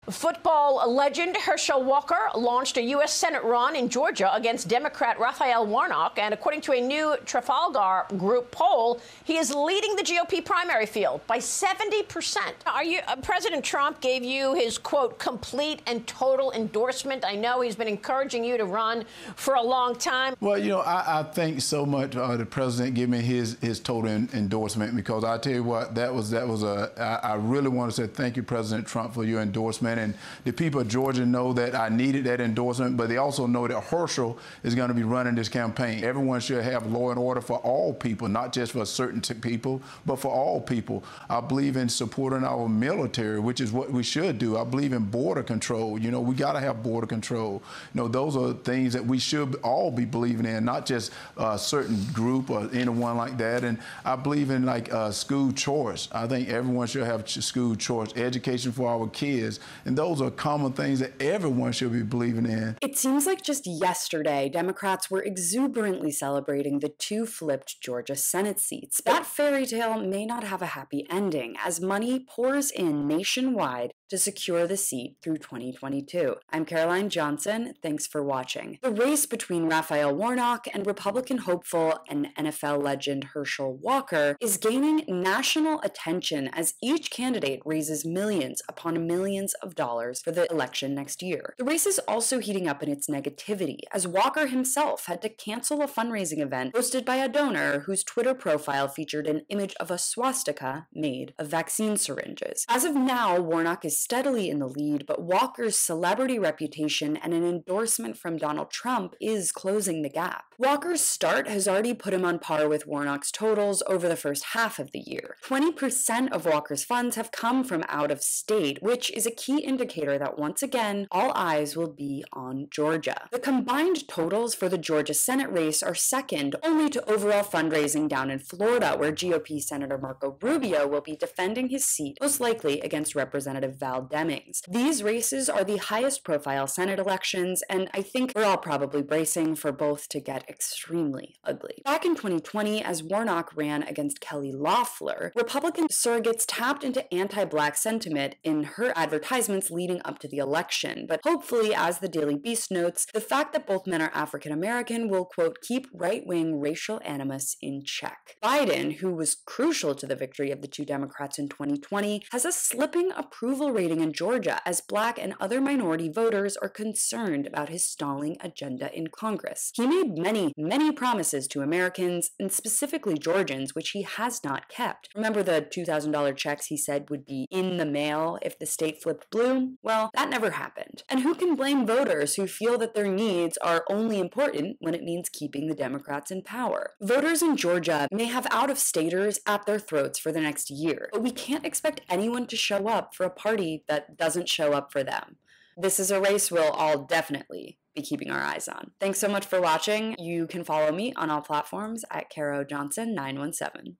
Football legend Herschel Walker launched a U.S. Senate run in Georgia against Democrat Raphael Warnock, and according to a new Trafalgar Group poll, he is leading the GOP primary field by 70%. President Trump gave you his, quote, complete and total endorsement. I know he's been encouraging you to run for a long time. Well, you know, I thank so much the president giving me his total endorsement, because I tell you what, I really want to say thank you, President Trump, for your endorsement. And the people of Georgia know that I needed that endorsement, but they also know that Herschel is going to be running this campaign. Everyone should have law and order for all people, not just for certain people, but for all people. I believe in supporting our military, which is what we should do. I believe in border control. You know, we got to have border control. You know, those are things that we should all be believing in, not just a certain group or anyone like that. And I believe in school choice. I think everyone should have school choice, education for our kids. And those are common things that everyone should be believing in. It seems like just yesterday, Democrats were exuberantly celebrating the two flipped Georgia Senate seats. That fairy tale may not have a happy ending, as money pours in nationwide to secure the seat through 2022. I'm Caroline Johnson. Thanks for watching. The race between Raphael Warnock and Republican hopeful and NFL legend Herschel Walker is gaining national attention as each candidate raises millions upon millions of dollars for the election next year. The race is also heating up in its negativity, as Walker himself had to cancel a fundraising event hosted by a donor whose Twitter profile featured an image of a swastika made of vaccine syringes. As of now, Warnock is steadily in the lead, but Walker's celebrity reputation and an endorsement from Donald Trump is closing the gap. Walker's start has already put him on par with Warnock's totals over the first half of the year. 20% of Walker's funds have come from out of state, which is a key indicator that once again, all eyes will be on Georgia. The combined totals for the Georgia Senate race are second only to overall fundraising down in Florida, where GOP Senator Marco Rubio will be defending his seat, most likely against Representative Val Demings. These races are the highest profile Senate elections, and I think we're all probably bracing for both to get extremely ugly. Back in 2020, as Warnock ran against Kelly Loeffler, Republican surrogates tapped into anti-Black sentiment in her advertisements leading up to the election. But hopefully, as the Daily Beast notes, the fact that both men are African American will, quote, keep right-wing racial animus in check. Biden, who was crucial to the victory of the two Democrats in 2020, has a slipping approval rating in Georgia as Black and other minority voters are concerned about his stalling agenda in Congress. He made many promises to Americans, and specifically Georgians, which he has not kept. Remember the $2,000 checks he said would be in the mail if the state flipped blue? Well, that never happened. And who can blame voters who feel that their needs are only important when it means keeping the Democrats in power? Voters in Georgia may have out-of-staters at their throats for the next year, but we can't expect anyone to show up for a party that doesn't show up for them. This is a race we'll all definitely be keeping our eyes on. Thanks so much for watching. You can follow me on all platforms at Caro Johnson 917.